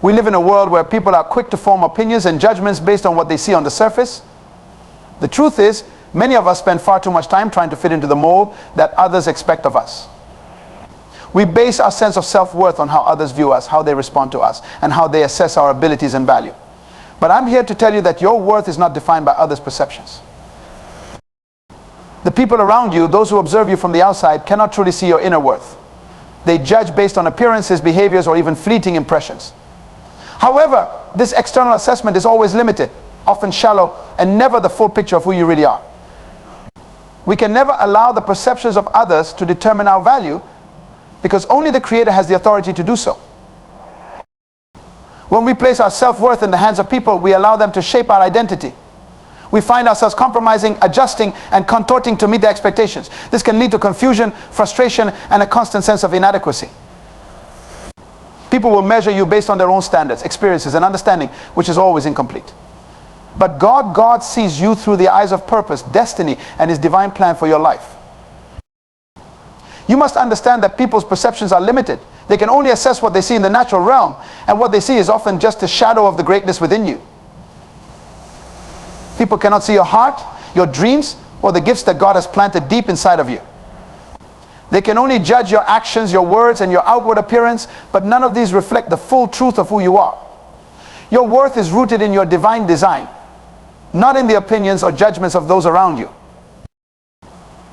We live in a world where people are quick to form opinions and judgments based on what they see on the surface. The truth is, many of us spend far too much time trying to fit into the mold that others expect of us. We base our sense of self-worth on how others view us, how they respond to us, and how they assess our abilities and value. But I'm here to tell you that your worth is not defined by others' perceptions. The people around you, those who observe you from the outside, cannot truly see your inner worth. They judge based on appearances, behaviors, or even fleeting impressions. However, this external assessment is always limited, often shallow, and never the full picture of who you really are. We can never allow the perceptions of others to determine our value, because only the Creator has the authority to do so. When we place our self-worth in the hands of people, we allow them to shape our identity. We find ourselves compromising, adjusting, and contorting to meet their expectations. This can lead to confusion, frustration, and a constant sense of inadequacy. People will measure you based on their own standards, experiences, and understanding, which is always incomplete. But God sees you through the eyes of purpose, destiny, and His divine plan for your life. You must understand that people's perceptions are limited. They can only assess what they see in the natural realm, and what they see is often just a shadow of the greatness within you. People cannot see your heart, your dreams, or the gifts that God has planted deep inside of you. They can only judge your actions, your words, and your outward appearance, but none of these reflect the full truth of who you are. Your worth is rooted in your divine design, not in the opinions or judgments of those around you.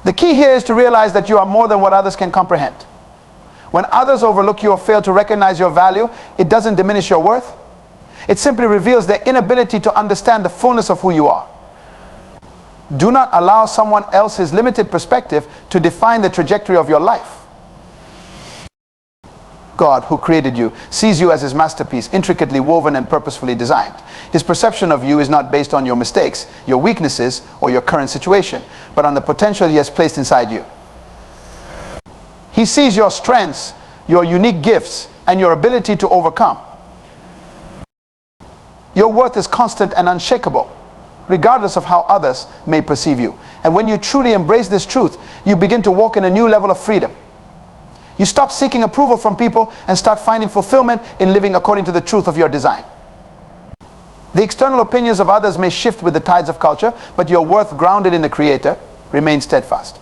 The key here is to realize that you are more than what others can comprehend. When others overlook you or fail to recognize your value, it doesn't diminish your worth. It simply reveals their inability to understand the fullness of who you are. Do not allow someone else's limited perspective to define the trajectory of your life. God, who created you, sees you as His masterpiece, intricately woven and purposefully designed. His perception of you is not based on your mistakes, your weaknesses, or your current situation, but on the potential He has placed inside you. He sees your strengths, your unique gifts, and your ability to overcome. Your worth is constant and unshakable, regardless of how others may perceive you. And when you truly embrace this truth, you begin to walk in a new level of freedom. You stop seeking approval from people and start finding fulfillment in living according to the truth of your design. The external opinions of others may shift with the tides of culture, but your worth, grounded in the Creator, remains steadfast.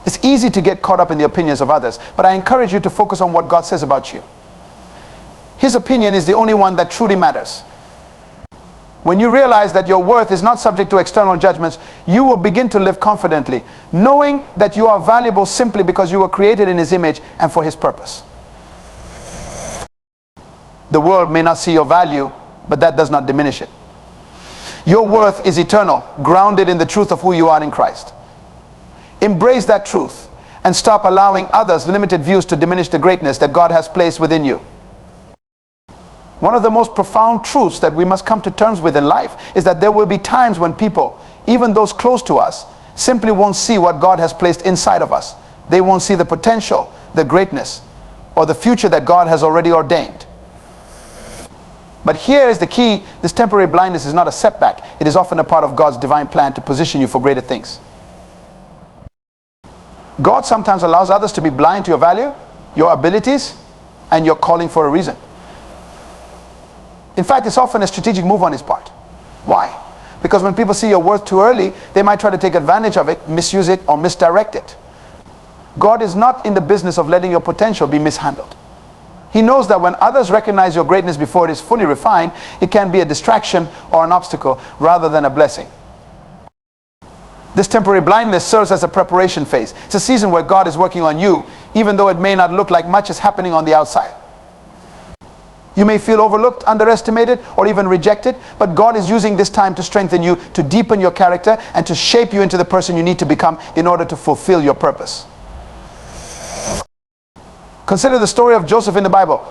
It's easy to get caught up in the opinions of others, but I encourage you to focus on what God says about you. His opinion is the only one that truly matters. When you realize that your worth is not subject to external judgments, you will begin to live confidently, knowing that you are valuable simply because you were created in His image and for His purpose. The world may not see your value, but that does not diminish it. Your worth is eternal, grounded in the truth of who you are in Christ. Embrace that truth and stop allowing others' limited views to diminish the greatness that God has placed within you. One of the most profound truths that we must come to terms with in life is that there will be times when people, even those close to us, simply won't see what God has placed inside of us. They won't see the potential, the greatness, or the future that God has already ordained. But here is the key: this temporary blindness is not a setback. It is often a part of God's divine plan to position you for greater things. God sometimes allows others to be blind to your value, your abilities, and your calling for a reason. In fact, it's often a strategic move on His part. Why? Because when people see your worth too early, they might try to take advantage of it, misuse it, or misdirect it. God is not in the business of letting your potential be mishandled. He knows that when others recognize your greatness before it is fully refined, it can be a distraction or an obstacle rather than a blessing. This temporary blindness serves as a preparation phase. It's a season where God is working on you, even though it may not look like much is happening on the outside. You may feel overlooked, underestimated, or even rejected, but God is using this time to strengthen you, to deepen your character, and to shape you into the person you need to become in order to fulfill your purpose. Consider the story of Joseph in the Bible.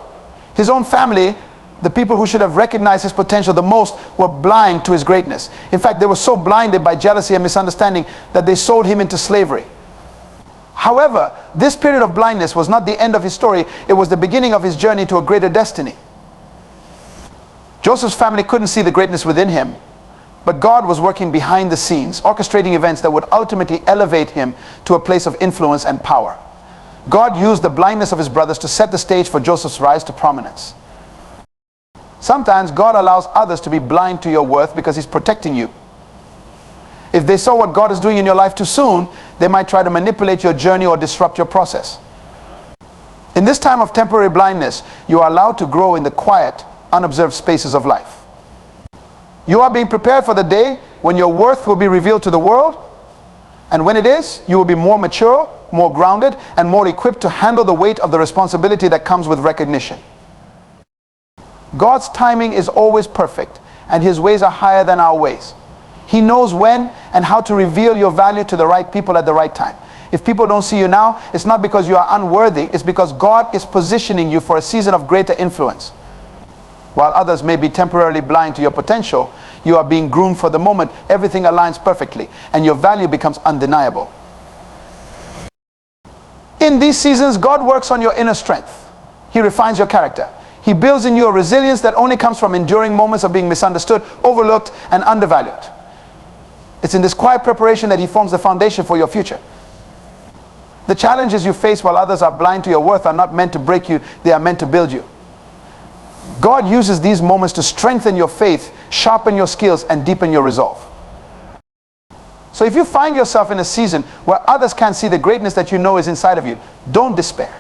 His own family, the people who should have recognized his potential the most, were blind to his greatness. In fact, they were so blinded by jealousy and misunderstanding that they sold him into slavery. However, this period of blindness was not the end of his story. It was the beginning of his journey to a greater destiny. Joseph's family couldn't see the greatness within him, but God was working behind the scenes, orchestrating events that would ultimately elevate him to a place of influence and power. God used the blindness of his brothers to set the stage for Joseph's rise to prominence. Sometimes God allows others to be blind to your worth because he's protecting you. If they saw what God is doing in your life too soon, they might try to manipulate your journey or disrupt your process. In this time of temporary blindness, you are allowed to grow in the quiet, unobserved spaces of life. You are being prepared for the day when your worth will be revealed to the world, and when it is, you will be more mature, more grounded, and more equipped to handle the weight of the responsibility that comes with recognition. God's timing is always perfect, and his ways are higher than our ways. He knows when and how to reveal your value to the right people at the right time. If people don't see you now, it's not because you are unworthy, it's because God is positioning you for a season of greater influence. While others may be temporarily blind to your potential, you are being groomed for the moment. Everything aligns perfectly, and your value becomes undeniable. In these seasons, God works on your inner strength. He refines your character. He builds in you a resilience that only comes from enduring moments of being misunderstood, overlooked, and undervalued. It's in this quiet preparation that he forms the foundation for your future. The challenges you face while others are blind to your worth are not meant to break you, they are meant to build you. God uses these moments to strengthen your faith, sharpen your skills, and deepen your resolve. So if you find yourself in a season where others can't see the greatness that you know is inside of you, don't despair.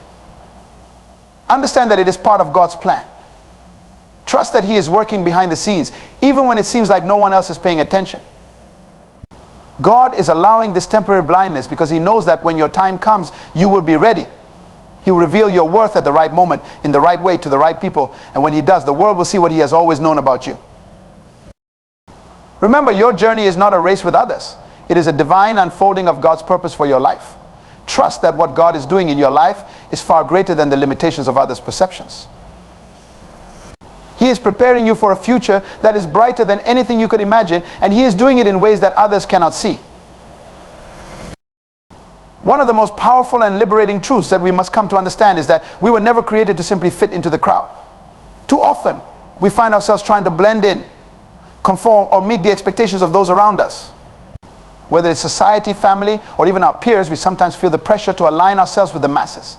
Understand that it is part of God's plan. Trust that he is working behind the scenes, even when it seems like no one else is paying attention. God is allowing this temporary blindness because he knows that when your time comes, you will be ready. He will reveal your worth at the right moment, in the right way, to the right people. And when he does, the world will see what he has always known about you. Remember, your journey is not a race with others. It is a divine unfolding of God's purpose for your life. Trust that what God is doing in your life is far greater than the limitations of others' perceptions. He is preparing you for a future that is brighter than anything you could imagine, and he is doing it in ways that others cannot see. One of the most powerful and liberating truths that we must come to understand is that we were never created to simply fit into the crowd. Too often, we find ourselves trying to blend in, conform, or meet the expectations of those around us. Whether it's society, family, or even our peers, we sometimes feel the pressure to align ourselves with the masses.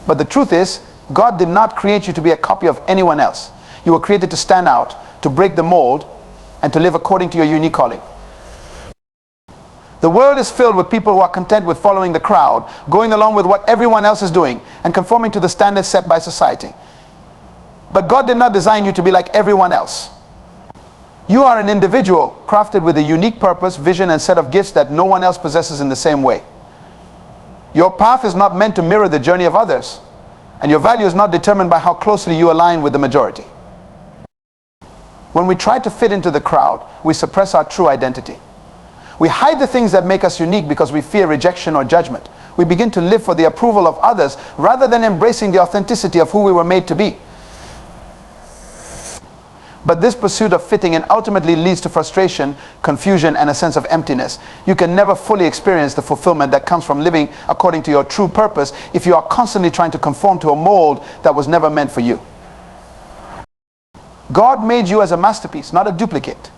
But the truth is, God did not create you to be a copy of anyone else. You were created to stand out, to break the mold, and to live according to your unique calling. The world is filled with people who are content with following the crowd, going along with what everyone else is doing, and conforming to the standards set by society. But God did not design you to be like everyone else. You are an individual crafted with a unique purpose, vision, and set of gifts that no one else possesses in the same way. Your path is not meant to mirror the journey of others, and your value is not determined by how closely you align with the majority. When we try to fit into the crowd, we suppress our true identity. We hide the things that make us unique because we fear rejection or judgment. We begin to live for the approval of others rather than embracing the authenticity of who we were made to be. But this pursuit of fitting in ultimately leads to frustration, confusion, and a sense of emptiness. You can never fully experience the fulfillment that comes from living according to your true purpose if you are constantly trying to conform to a mold that was never meant for you. God made you as a masterpiece, not a duplicate.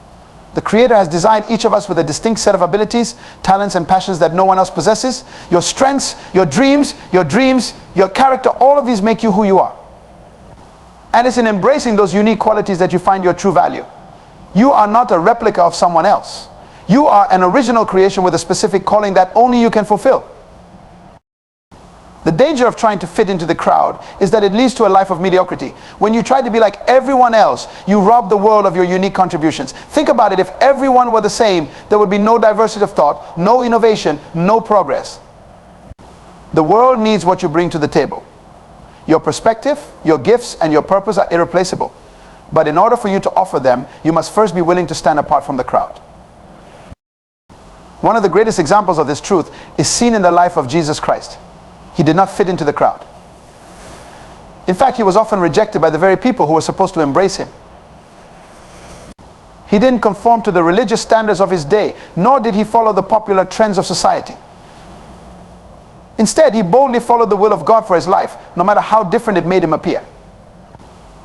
The Creator has designed each of us with a distinct set of abilities, talents, and passions that no one else possesses. Your strengths, your dreams, your character, all of these make you who you are. And it's in embracing those unique qualities that you find your true value. You are not a replica of someone else. You are an original creation with a specific calling that only you can fulfill. The danger of trying to fit into the crowd is that it leads to a life of mediocrity. When you try to be like everyone else, you rob the world of your unique contributions. Think about it. If everyone were the same, there would be no diversity of thought, no innovation, no progress. The world needs what you bring to the table. Your perspective, your gifts, and your purpose are irreplaceable. But in order for you to offer them, you must first be willing to stand apart from the crowd. One of the greatest examples of this truth is seen in the life of Jesus Christ. He did not fit into the crowd. In fact, he was often rejected by the very people who were supposed to embrace him. He didn't conform to the religious standards of his day, nor did he follow the popular trends of society. Instead, he boldly followed the will of God for his life, no matter how different it made him appear.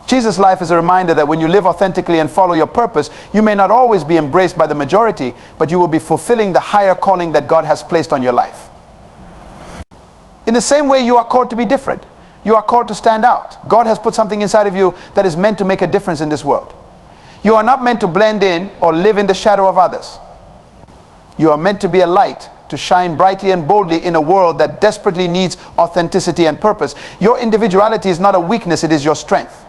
Jesus' life is a reminder that when you live authentically and follow your purpose, you may not always be embraced by the majority, but you will be fulfilling the higher calling that God has placed on your life. In the same way, you are called to be different. You are called to stand out. God has put something inside of you that is meant to make a difference in this world. You are not meant to blend in or live in the shadow of others. You are meant to be a light, to shine brightly and boldly in a world that desperately needs authenticity and purpose. Your individuality is not a weakness, it is your strength.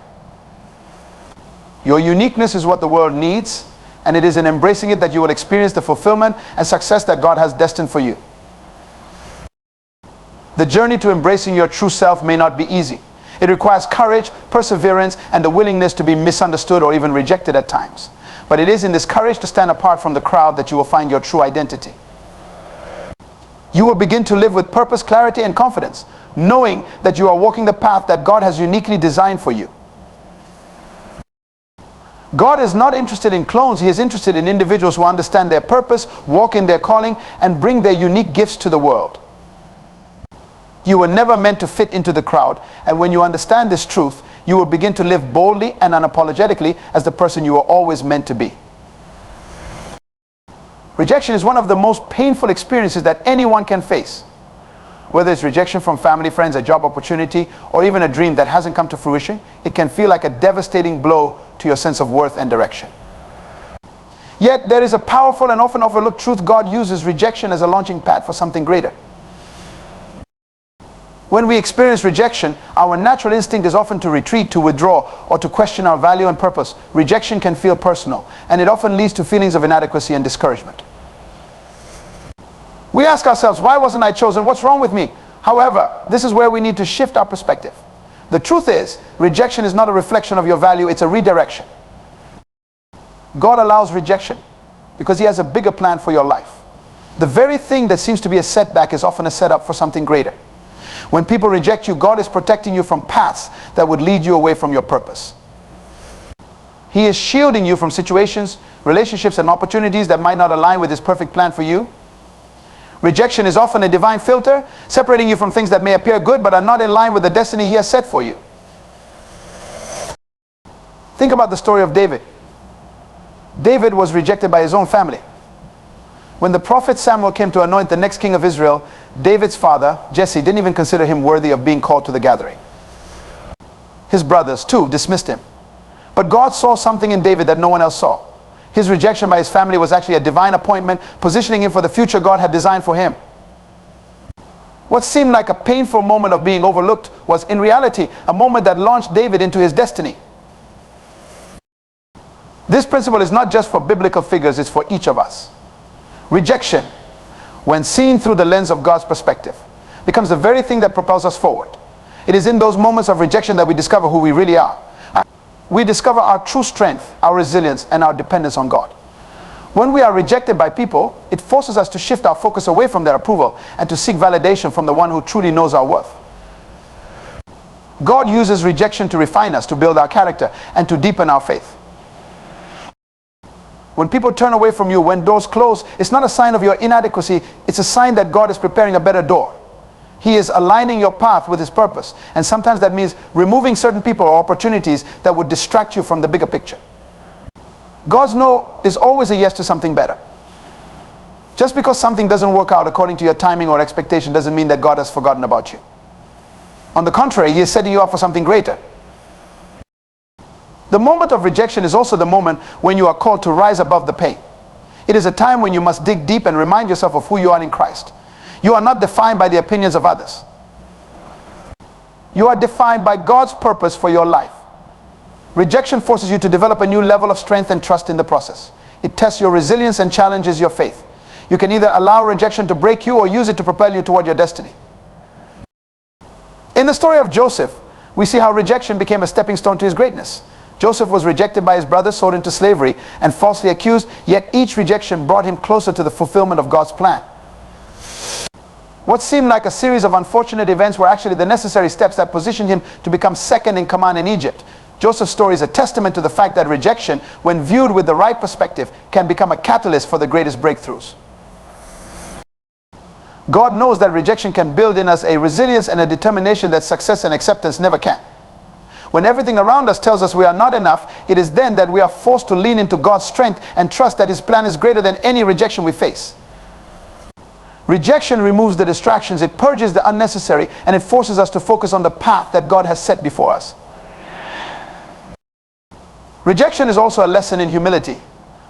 Your uniqueness is what the world needs, and it is in embracing it that you will experience the fulfillment and success that God has destined for you. The journey to embracing your true self may not be easy. It requires courage, perseverance, and the willingness to be misunderstood or even rejected at times. But it is in this courage to stand apart from the crowd that you will find your true identity. You will begin to live with purpose, clarity, and confidence, knowing that you are walking the path that God has uniquely designed for you. God is not interested in clones. He is interested in individuals who understand their purpose, walk in their calling, and bring their unique gifts to the world. You were never meant to fit into the crowd, and when you understand this truth, you will begin to live boldly and unapologetically as the person you were always meant to be. Rejection is one of the most painful experiences that anyone can face. Whether it's rejection from family, friends, a job opportunity, or even a dream that hasn't come to fruition, it can feel like a devastating blow to your sense of worth and direction. Yet there is a powerful and often overlooked truth. God uses rejection as a launching pad for something greater. When we experience rejection, our natural instinct is often to retreat, to withdraw, or to question our value and purpose. Rejection can feel personal, and it often leads to feelings of inadequacy and discouragement. We ask ourselves, why wasn't I chosen? What's wrong with me? However, this is where we need to shift our perspective. The truth is, rejection is not a reflection of your value, it's a redirection. God allows rejection because He has a bigger plan for your life. The very thing that seems to be a setback is often a setup for something greater. When people reject you, God is protecting you from paths that would lead you away from your purpose. He is shielding you from situations, relationships, and opportunities that might not align with His perfect plan for you. Rejection is often a divine filter, separating you from things that may appear good but are not in line with the destiny He has set for you. Think about the story of David. David was rejected by his own family. When the prophet Samuel came to anoint the next king of Israel, David's father, Jesse, didn't even consider him worthy of being called to the gathering. His brothers, too, dismissed him. But God saw something in David that no one else saw. His rejection by his family was actually a divine appointment, positioning him for the future God had designed for him. What seemed like a painful moment of being overlooked was, in reality, a moment that launched David into his destiny. This principle is not just for biblical figures, it's for each of us. Rejection, when seen through the lens of God's perspective, becomes the very thing that propels us forward. It is in those moments of rejection that we discover who we really are. We discover our true strength, our resilience, and our dependence on God. When we are rejected by people, it forces us to shift our focus away from their approval and to seek validation from the one who truly knows our worth. God uses rejection to refine us, to build our character, and to deepen our faith. When people turn away from you, when doors close, it's not a sign of your inadequacy, it's a sign that God is preparing a better door. He is aligning your path with His purpose. And sometimes that means removing certain people or opportunities that would distract you from the bigger picture. God's no is always a yes to something better. Just because something doesn't work out according to your timing or expectation doesn't mean that God has forgotten about you. On the contrary, He is setting you up for something greater. The moment of rejection is also the moment when you are called to rise above the pain. It is a time when you must dig deep and remind yourself of who you are in Christ. You are not defined by the opinions of others. You are defined by God's purpose for your life. Rejection forces you to develop a new level of strength and trust in the process. It tests your resilience and challenges your faith. You can either allow rejection to break you or use it to propel you toward your destiny. In the story of Joseph, we see how rejection became a stepping stone to his greatness. Joseph was rejected by his brothers, sold into slavery, and falsely accused, yet each rejection brought him closer to the fulfillment of God's plan. What seemed like a series of unfortunate events were actually the necessary steps that positioned him to become second in command in Egypt. Joseph's story is a testament to the fact that rejection, when viewed with the right perspective, can become a catalyst for the greatest breakthroughs. God knows that rejection can build in us a resilience and a determination that success and acceptance never can. When everything around us tells us we are not enough, it is then that we are forced to lean into God's strength and trust that His plan is greater than any rejection we face. Rejection removes the distractions, it purges the unnecessary, and it forces us to focus on the path that God has set before us. Rejection is also a lesson in humility.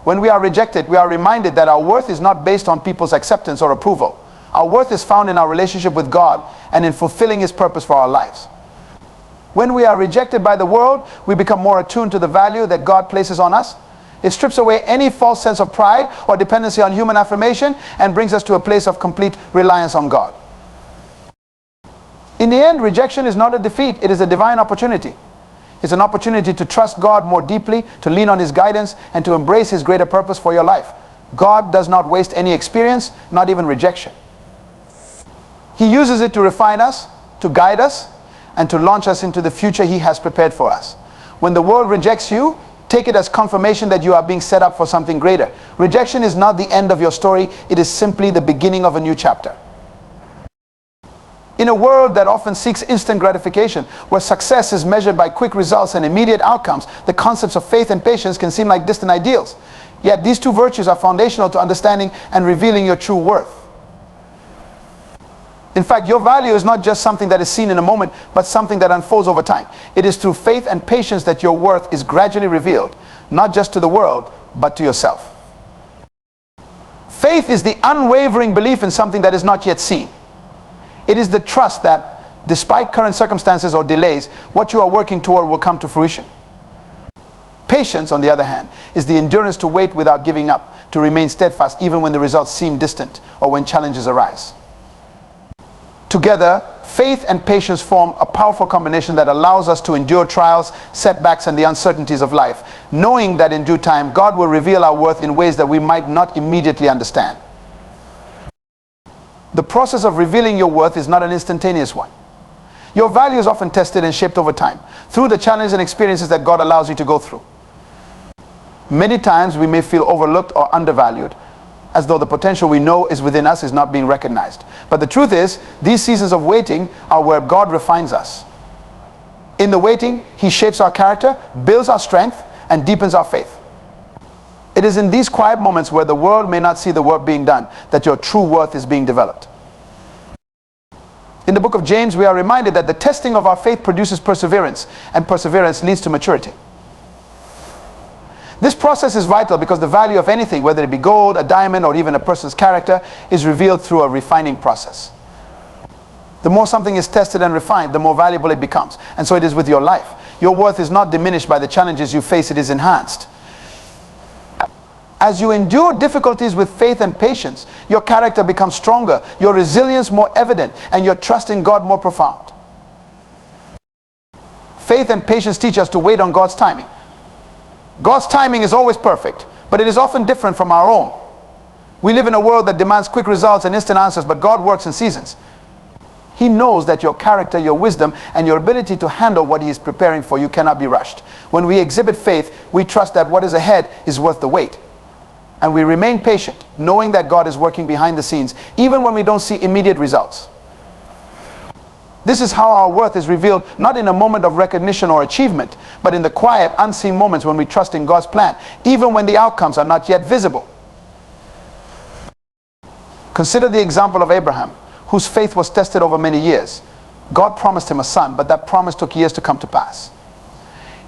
When we are rejected, we are reminded that our worth is not based on people's acceptance or approval. Our worth is found in our relationship with God and in fulfilling His purpose for our lives. When we are rejected by the world, we become more attuned to the value that God places on us. It strips away any false sense of pride or dependency on human affirmation and brings us to a place of complete reliance on God. In the end, rejection is not a defeat, it is a divine opportunity. It's an opportunity to trust God more deeply, to lean on His guidance, and to embrace His greater purpose for your life. God does not waste any experience, not even rejection. He uses it to refine us, to guide us, and to launch us into the future He has prepared for us. When the world rejects you, take it as confirmation that you are being set up for something greater. Rejection is not the end of your story, it is simply the beginning of a new chapter. In a world that often seeks instant gratification, where success is measured by quick results and immediate outcomes, the concepts of faith and patience can seem like distant ideals. Yet these two virtues are foundational to understanding and revealing your true worth. In fact, your value is not just something that is seen in a moment, but something that unfolds over time. It is through faith and patience that your worth is gradually revealed, not just to the world, but to yourself. Faith is the unwavering belief in something that is not yet seen. It is the trust that, despite current circumstances or delays, what you are working toward will come to fruition. Patience, on the other hand, is the endurance to wait without giving up, to remain steadfast even when the results seem distant or when challenges arise. Together, faith and patience form a powerful combination that allows us to endure trials, setbacks, and the uncertainties of life, knowing that in due time, God will reveal our worth in ways that we might not immediately understand. The process of revealing your worth is not an instantaneous one. Your value is often tested and shaped over time, through the challenges and experiences that God allows you to go through. Many times we may feel overlooked or undervalued, as though the potential we know is within us is not being recognized. But the truth is, these seasons of waiting are where God refines us. In the waiting, He shapes our character, builds our strength, and deepens our faith. It is in these quiet moments where the world may not see the work being done that your true worth is being developed. In the book of James, we are reminded that the testing of our faith produces perseverance, and perseverance leads to maturity. This process is vital because the value of anything, whether it be gold, a diamond, or even a person's character, is revealed through a refining process. The more something is tested and refined, the more valuable it becomes. And so it is with your life. Your worth is not diminished by the challenges you face, it is enhanced. As you endure difficulties with faith and patience, your character becomes stronger, your resilience more evident, and your trust in God more profound. Faith and patience teach us to wait on God's timing. God's timing is always perfect, but it is often different from our own. We live in a world that demands quick results and instant answers, but God works in seasons. He knows that your character, your wisdom, and your ability to handle what He is preparing for you cannot be rushed. When we exhibit faith, we trust that what is ahead is worth the wait. And we remain patient, knowing that God is working behind the scenes, even when we don't see immediate results. This is how our worth is revealed, not in a moment of recognition or achievement, but in the quiet, unseen moments when we trust in God's plan, even when the outcomes are not yet visible. Consider the example of Abraham, whose faith was tested over many years. God promised him a son, but that promise took years to come to pass.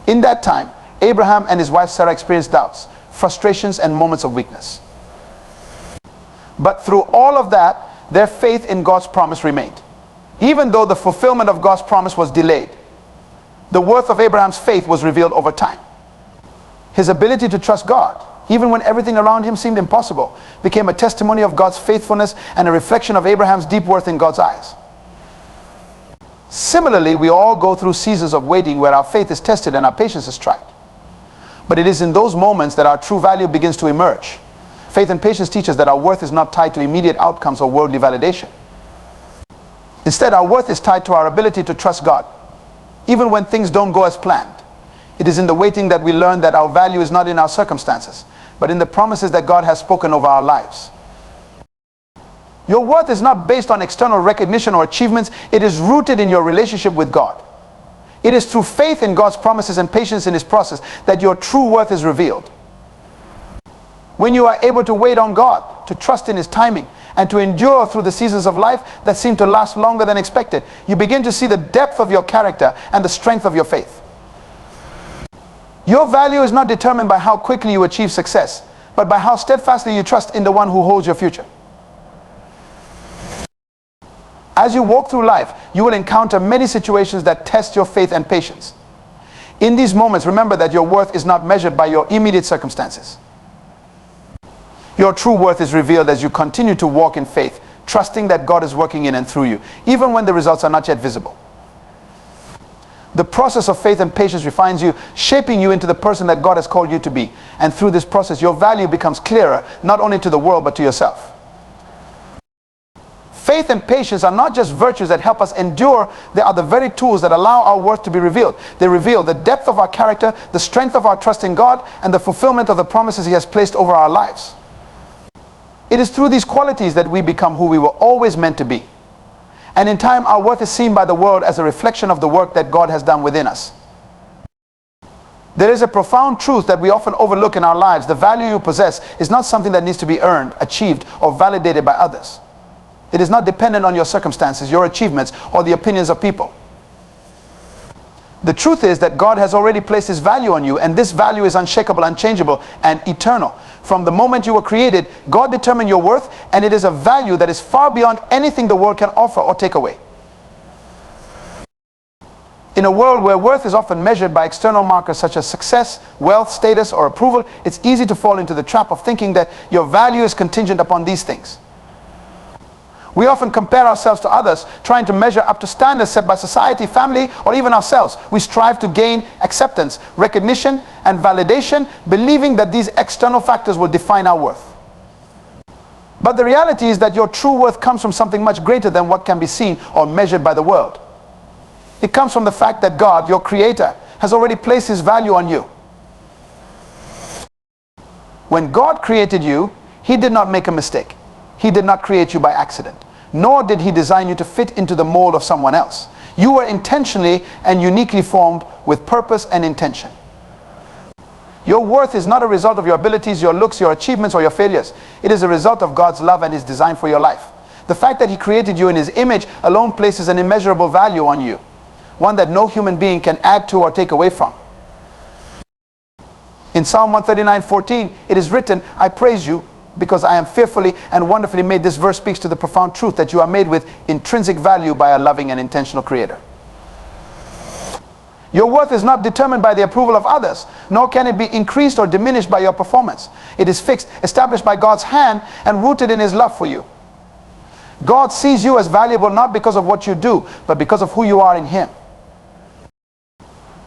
In that time, Abraham and his wife Sarah experienced doubts, frustrations, and moments of weakness. But through all of that, their faith in God's promise remained. Even though the fulfillment of God's promise was delayed, the worth of Abraham's faith was revealed over time. His ability to trust God, even when everything around him seemed impossible, became a testimony of God's faithfulness and a reflection of Abraham's deep worth in God's eyes. Similarly, we all go through seasons of waiting where our faith is tested and our patience is tried. But it is in those moments that our true value begins to emerge. Faith and patience teach us that our worth is not tied to immediate outcomes or worldly validation. Instead, our worth is tied to our ability to trust God, even when things don't go as planned. It is in the waiting that we learn that our value is not in our circumstances, but in the promises that God has spoken over our lives. Your worth is not based on external recognition or achievements. It is rooted in your relationship with God. It is through faith in God's promises and patience in His process that your true worth is revealed. When you are able to wait on God, to trust in His timing, and to endure through the seasons of life that seem to last longer than expected. You begin to see the depth of your character and the strength of your faith. Your value is not determined by how quickly you achieve success, but by how steadfastly you trust in the one who holds your future. As you walk through life, you will encounter many situations that test your faith and patience. In these moments, remember that your worth is not measured by your immediate circumstances. Your true worth is revealed as you continue to walk in faith, trusting that God is working in and through you, even when the results are not yet visible. The process of faith and patience refines you, shaping you into the person that God has called you to be. And through this process, your value becomes clearer, not only to the world, but to yourself. Faith and patience are not just virtues that help us endure, they are the very tools that allow our worth to be revealed. They reveal the depth of our character, the strength of our trust in God, and the fulfillment of the promises He has placed over our lives. It is through these qualities that we become who we were always meant to be. And in time, our worth is seen by the world as a reflection of the work that God has done within us. There is a profound truth that we often overlook in our lives. The value you possess is not something that needs to be earned, achieved, or validated by others. It is not dependent on your circumstances, your achievements, or the opinions of people. The truth is that God has already placed His value on you, and this value is unshakable, unchangeable, and eternal. From the moment you were created, God determined your worth, and it is a value that is far beyond anything the world can offer or take away. In a world where worth is often measured by external markers such as success, wealth, status, or approval, it's easy to fall into the trap of thinking that your value is contingent upon these things. We often compare ourselves to others, trying to measure up to standards set by society, family, or even ourselves. We strive to gain acceptance, recognition, and validation, believing that these external factors will define our worth. But the reality is that your true worth comes from something much greater than what can be seen or measured by the world. It comes from the fact that God, your Creator, has already placed His value on you. When God created you, He did not make a mistake. He did not create you by accident, nor did He design you to fit into the mold of someone else. You were intentionally and uniquely formed with purpose and intention. Your worth is not a result of your abilities, your looks, your achievements, or your failures. It is a result of God's love and His design for your life. The fact that He created you in His image alone places an immeasurable value on you, one that no human being can add to or take away from. In Psalm 139:14, it is written, "I praise you, because I am fearfully and wonderfully made." This verse speaks to the profound truth that you are made with intrinsic value by a loving and intentional Creator. Your worth is not determined by the approval of others, nor can it be increased or diminished by your performance. It is fixed, established by God's hand, and rooted in His love for you. God sees you as valuable not because of what you do, but because of who you are in Him.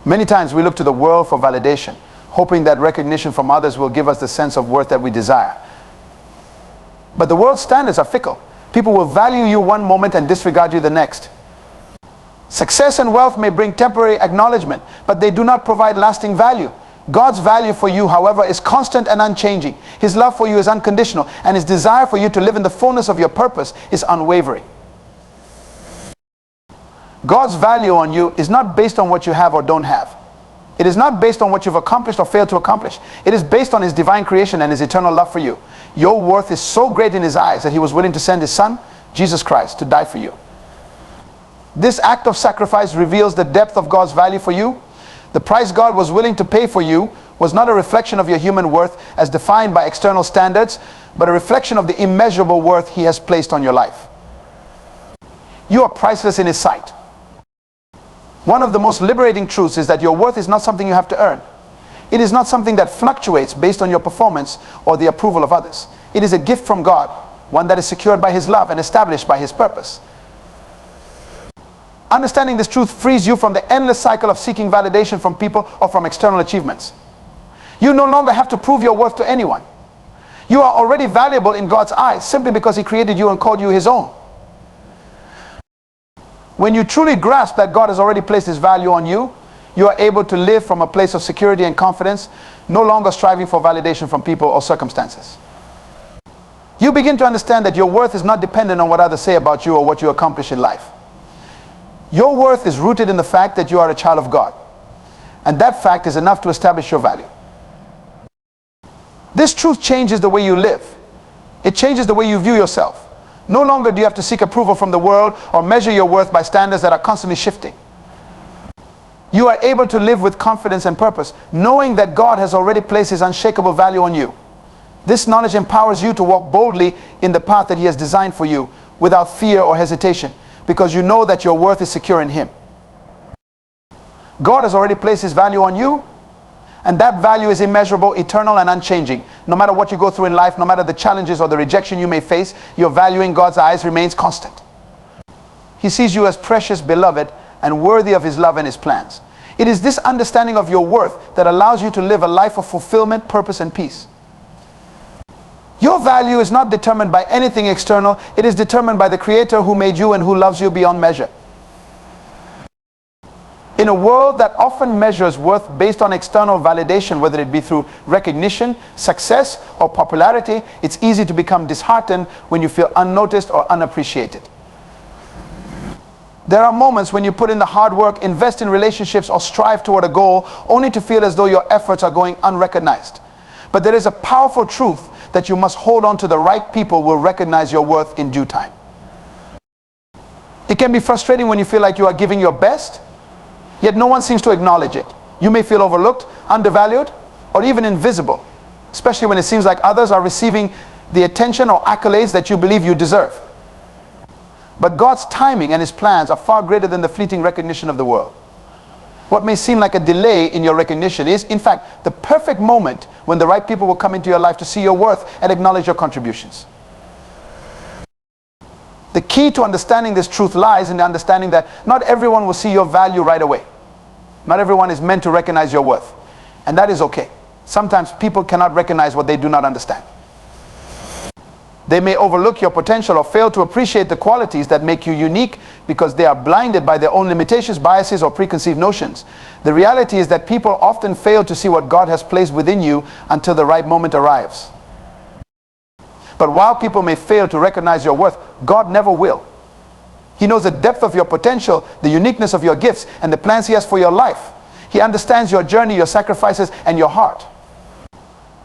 Many times we look to the world for validation, hoping that recognition from others will give us the sense of worth that we desire. But the world's standards are fickle. People will value you one moment and disregard you the next. Success and wealth may bring temporary acknowledgement, but they do not provide lasting value. God's value for you, however, is constant and unchanging. His love for you is unconditional, and His desire for you to live in the fullness of your purpose is unwavering. God's value on you is not based on what you have or don't have. It is not based on what you've accomplished or failed to accomplish. It is based on His divine creation and His eternal love for you. Your worth is so great in His eyes that He was willing to send His Son, Jesus Christ, to die for you. This act of sacrifice reveals the depth of God's value for you. The price God was willing to pay for you was not a reflection of your human worth as defined by external standards, but a reflection of the immeasurable worth He has placed on your life. You are priceless in His sight. One of the most liberating truths is that your worth is not something you have to earn. It is not something that fluctuates based on your performance or the approval of others. It is a gift from God, one that is secured by His love and established by His purpose. Understanding this truth frees you from the endless cycle of seeking validation from people or from external achievements. You no longer have to prove your worth to anyone. You are already valuable in God's eyes simply because He created you and called you His own. When you truly grasp that God has already placed His value on you, you are able to live from a place of security and confidence, no longer striving for validation from people or circumstances. You begin to understand that your worth is not dependent on what others say about you or what you accomplish in life. Your worth is rooted in the fact that you are a child of God. And that fact is enough to establish your value. This truth changes the way you live. It changes the way you view yourself. No longer do you have to seek approval from the world or measure your worth by standards that are constantly shifting. You are able to live with confidence and purpose, knowing that God has already placed His unshakable value on you. This knowledge empowers you to walk boldly in the path that He has designed for you without fear or hesitation, because you know that your worth is secure in Him. God has already placed His value on you, and that value is immeasurable, eternal, and unchanging. No matter what you go through in life, no matter the challenges or the rejection you may face, your value in God's eyes remains constant. He sees you as precious, beloved, and worthy of His love and His plans. It is this understanding of your worth that allows you to live a life of fulfillment, purpose, and peace. Your value is not determined by anything external. It is determined by the Creator who made you and who loves you beyond measure. In a world that often measures worth based on external validation, whether it be through recognition, success, or popularity, it's easy to become disheartened when you feel unnoticed or unappreciated. There are moments when you put in the hard work, invest in relationships, or strive toward a goal, only to feel as though your efforts are going unrecognized. But there is a powerful truth that you must hold on to. The right people will recognize your worth in due time. It can be frustrating when you feel like you are giving your best, yet no one seems to acknowledge it. You may feel overlooked, undervalued, or even invisible, especially when it seems like others are receiving the attention or accolades that you believe you deserve. But God's timing and His plans are far greater than the fleeting recognition of the world. What may seem like a delay in your recognition is, in fact, the perfect moment when the right people will come into your life to see your worth and acknowledge your contributions. The key to understanding this truth lies in the understanding that not everyone will see your value right away. Not everyone is meant to recognize your worth. And that is okay. Sometimes people cannot recognize what they do not understand. They may overlook your potential or fail to appreciate the qualities that make you unique because they are blinded by their own limitations, biases, or preconceived notions. The reality is that people often fail to see what God has placed within you until the right moment arrives. But while people may fail to recognize your worth, God never will. He knows the depth of your potential, the uniqueness of your gifts, and the plans He has for your life. He understands your journey, your sacrifices, and your heart.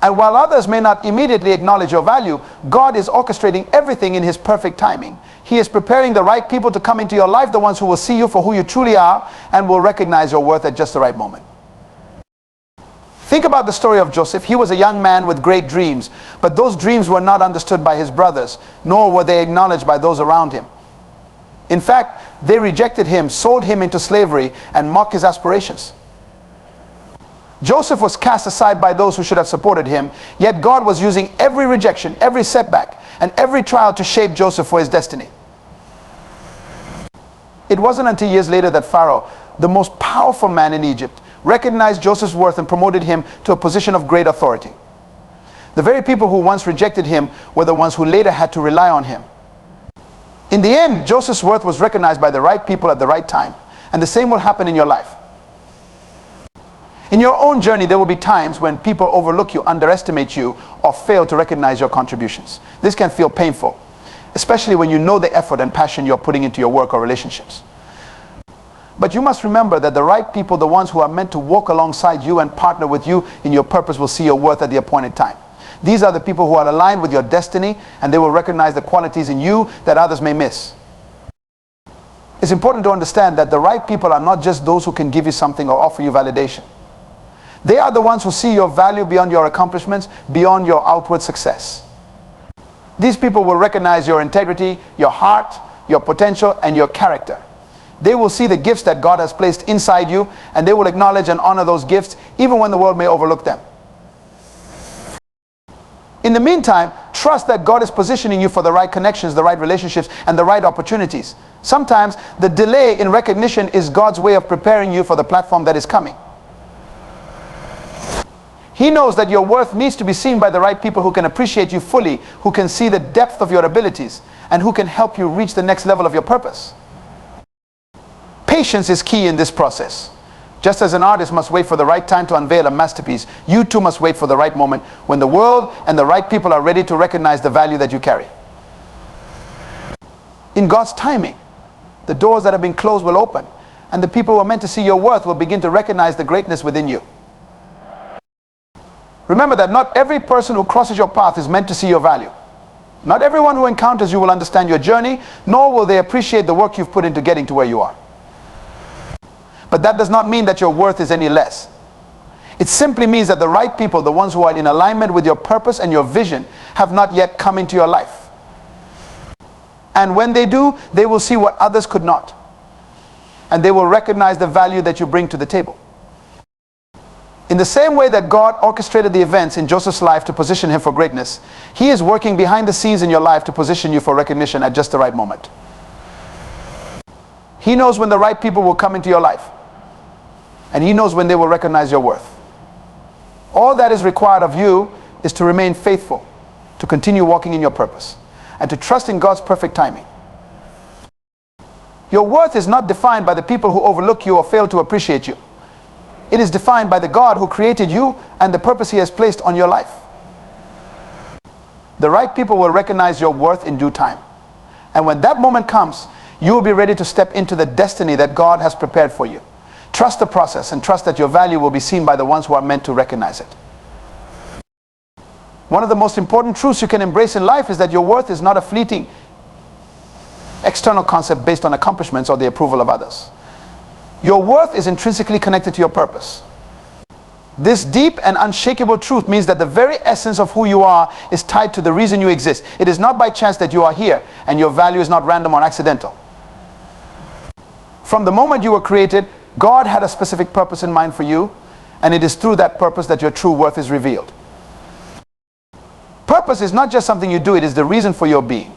And while others may not immediately acknowledge your value, God is orchestrating everything in His perfect timing. He is preparing the right people to come into your life, the ones who will see you for who you truly are and will recognize your worth at just the right moment. Think about the story of Joseph. He was a young man with great dreams, but those dreams were not understood by his brothers, nor were they acknowledged by those around him. In fact, they rejected him, sold him into slavery, and mocked his aspirations. Joseph was cast aside by those who should have supported him, yet God was using every rejection, every setback, and every trial to shape Joseph for his destiny. It wasn't until years later that Pharaoh, the most powerful man in Egypt, recognized Joseph's worth and promoted him to a position of great authority. The very people who once rejected him were the ones who later had to rely on him. In the end, Joseph's worth was recognized by the right people at the right time, and the same will happen in your life. In your own journey, there will be times when people overlook you, underestimate you, or fail to recognize your contributions. This can feel painful, especially when you know the effort and passion you're putting into your work or relationships. But you must remember that the right people, the ones who are meant to walk alongside you and partner with you in your purpose, will see your worth at the appointed time. These are the people who are aligned with your destiny, and they will recognize the qualities in you that others may miss. It's important to understand that the right people are not just those who can give you something or offer you validation. They are the ones who see your value beyond your accomplishments, beyond your outward success. These people will recognize your integrity, your heart, your potential, and your character. They will see the gifts that God has placed inside you, and they will acknowledge and honor those gifts even when the world may overlook them. In the meantime, trust that God is positioning you for the right connections, the right relationships, and the right opportunities. Sometimes the delay in recognition is God's way of preparing you for the platform that is coming. He knows that your worth needs to be seen by the right people who can appreciate you fully, who can see the depth of your abilities, and who can help you reach the next level of your purpose. Patience is key in this process. Just as an artist must wait for the right time to unveil a masterpiece, you too must wait for the right moment when the world and the right people are ready to recognize the value that you carry. In God's timing, the doors that have been closed will open, and the people who are meant to see your worth will begin to recognize the greatness within you. Remember that not every person who crosses your path is meant to see your value. Not everyone who encounters you will understand your journey, nor will they appreciate the work you've put into getting to where you are. But that does not mean that your worth is any less. It simply means that the right people, the ones who are in alignment with your purpose and your vision, have not yet come into your life. And when they do, they will see what others could not. And they will recognize the value that you bring to the table. In the same way that God orchestrated the events in Joseph's life to position him for greatness, he is working behind the scenes in your life to position you for recognition at just the right moment. He knows when the right people will come into your life. And he knows when they will recognize your worth. All that is required of you is to remain faithful, to continue walking in your purpose, and to trust in God's perfect timing. Your worth is not defined by the people who overlook you or fail to appreciate you. It is defined by the God who created you and the purpose he has placed on your life. The right people will recognize your worth in due time. And when that moment comes, you will be ready to step into the destiny that God has prepared for you. Trust the process and trust that your value will be seen by the ones who are meant to recognize it. One of the most important truths you can embrace in life is that your worth is not a fleeting external concept based on accomplishments or the approval of others. Your worth is intrinsically connected to your purpose. This deep and unshakable truth means that the very essence of who you are is tied to the reason you exist. It is not by chance that you are here, and your value is not random or accidental. From the moment you were created, God had a specific purpose in mind for you, and it is through that purpose that your true worth is revealed. Purpose is not just something you do, it is the reason for your being.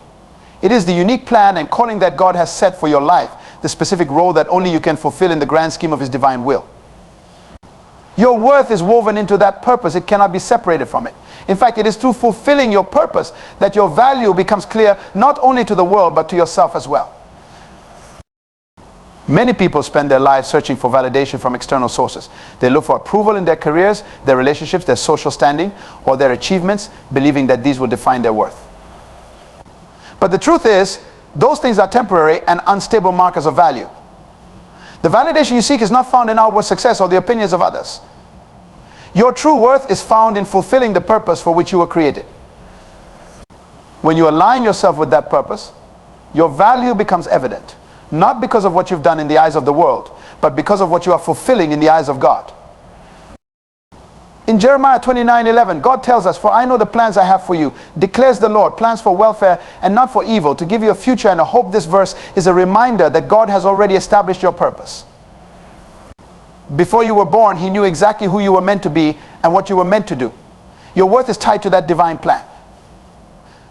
It is the unique plan and calling that God has set for your life, the specific role that only you can fulfill in the grand scheme of his divine will. Your worth is woven into that purpose. It cannot be separated from it. In fact, it is through fulfilling your purpose that your value becomes clear not only to the world but to yourself as well. Many people spend their lives searching for validation from external sources. They look for approval in their careers, their relationships, their social standing, or their achievements, believing that these will define their worth. But the truth is, those things are temporary and unstable markers of value. The validation you seek is not found in outward success or the opinions of others. Your true worth is found in fulfilling the purpose for which you were created. When you align yourself with that purpose, your value becomes evident. Not because of what you've done in the eyes of the world, but because of what you are fulfilling in the eyes of God. In Jeremiah 29:11, God tells us, "For I know the plans I have for you, declares the Lord, plans for welfare and not for evil, to give you a future and a hope." This verse is a reminder that God has already established your purpose. Before you were born, he knew exactly who you were meant to be and what you were meant to do. Your worth is tied to that divine plan.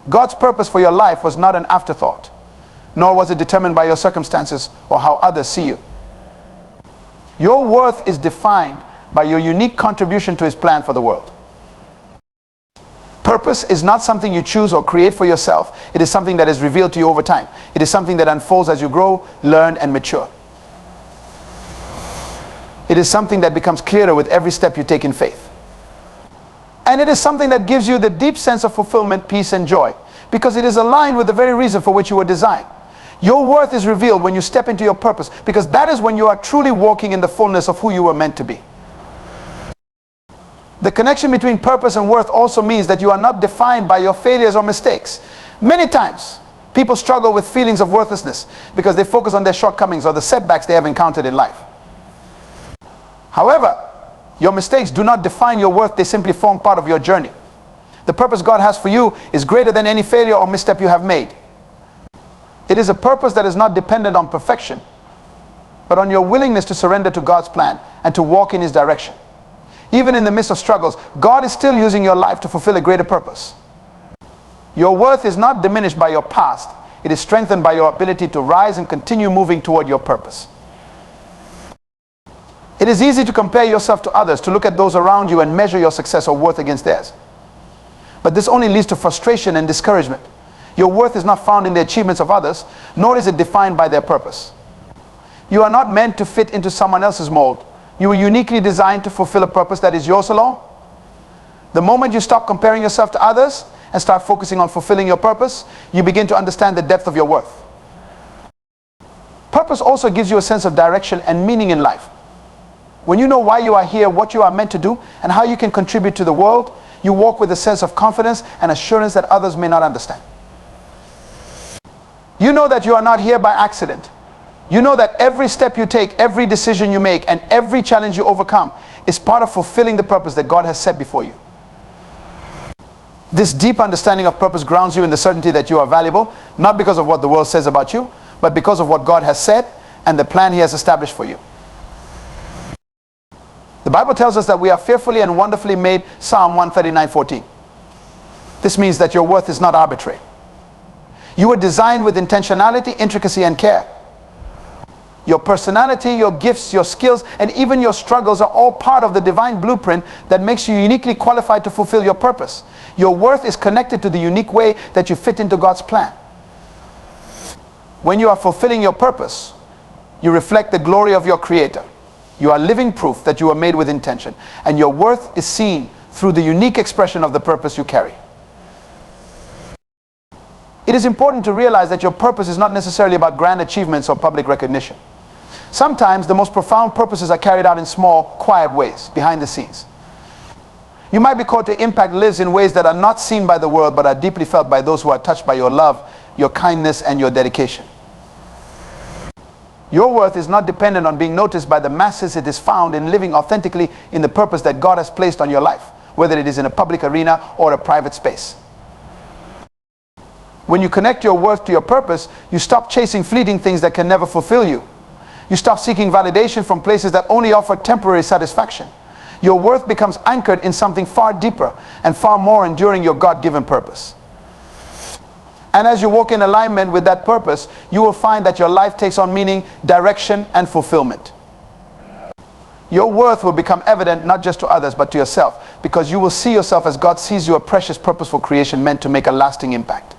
God's purpose for your life was not an afterthought, nor was it determined by your circumstances or how others see you. Your worth is defined by your unique contribution to his plan for the world. Purpose is not something you choose or create for yourself. It is something that is revealed to you over time. It is something that unfolds as you grow, learn, and mature. It is something that becomes clearer with every step you take in faith. And it is something that gives you the deep sense of fulfillment, peace, and joy, because it is aligned with the very reason for which you were designed. Your worth is revealed when you step into your purpose, because that is when you are truly walking in the fullness of who you were meant to be. The connection between purpose and worth also means that you are not defined by your failures or mistakes. Many times, people struggle with feelings of worthlessness because they focus on their shortcomings or the setbacks they have encountered in life. However, your mistakes do not define your worth, they simply form part of your journey. The purpose God has for you is greater than any failure or misstep you have made. It is a purpose that is not dependent on perfection, but on your willingness to surrender to God's plan and to walk in his direction. Even in the midst of struggles, God is still using your life to fulfill a greater purpose. Your worth is not diminished by your past. It is strengthened by your ability to rise and continue moving toward your purpose. It is easy to compare yourself to others, to look at those around you and measure your success or worth against theirs. But this only leads to frustration and discouragement. Your worth is not found in the achievements of others, nor is it defined by their purpose. You are not meant to fit into someone else's mold. You were uniquely designed to fulfill a purpose that is yours alone. The moment you stop comparing yourself to others and start focusing on fulfilling your purpose, you begin to understand the depth of your worth. Purpose also gives you a sense of direction and meaning in life. When you know why you are here, what you are meant to do, and how you can contribute to the world, you walk with a sense of confidence and assurance that others may not understand. You know that you are not here by accident. You know that every step you take, every decision you make, and every challenge you overcome is part of fulfilling the purpose that God has set before you. This deep understanding of purpose grounds you in the certainty that you are valuable, not because of what the world says about you, but because of what God has said and the plan He has established for you. The Bible tells us that we are fearfully and wonderfully made, Psalm 139:14. This means that your worth is not arbitrary. You were designed with intentionality, intricacy, and care. Your personality, your gifts, your skills, and even your struggles are all part of the divine blueprint that makes you uniquely qualified to fulfill your purpose. Your worth is connected to the unique way that you fit into God's plan. When you are fulfilling your purpose, you reflect the glory of your Creator. You are living proof that you are made with intention, and your worth is seen through the unique expression of the purpose you carry. It is important to realize that your purpose is not necessarily about grand achievements or public recognition. Sometimes the most profound purposes are carried out in small, quiet ways, behind the scenes. You might be called to impact lives in ways that are not seen by the world, but are deeply felt by those who are touched by your love, your kindness, and your dedication. Your worth is not dependent on being noticed by the masses. It is found in living authentically in the purpose that God has placed on your life, whether it is in a public arena or a private space. When you connect your worth to your purpose, you stop chasing fleeting things that can never fulfill you. You stop seeking validation from places that only offer temporary satisfaction. Your worth becomes anchored in something far deeper and far more enduring, your God-given purpose. And as you walk in alignment with that purpose, you will find that your life takes on meaning, direction, and fulfillment. Your worth will become evident not just to others, but to yourself, because you will see yourself as God sees you, a precious, purposeful creation meant to make a lasting impact.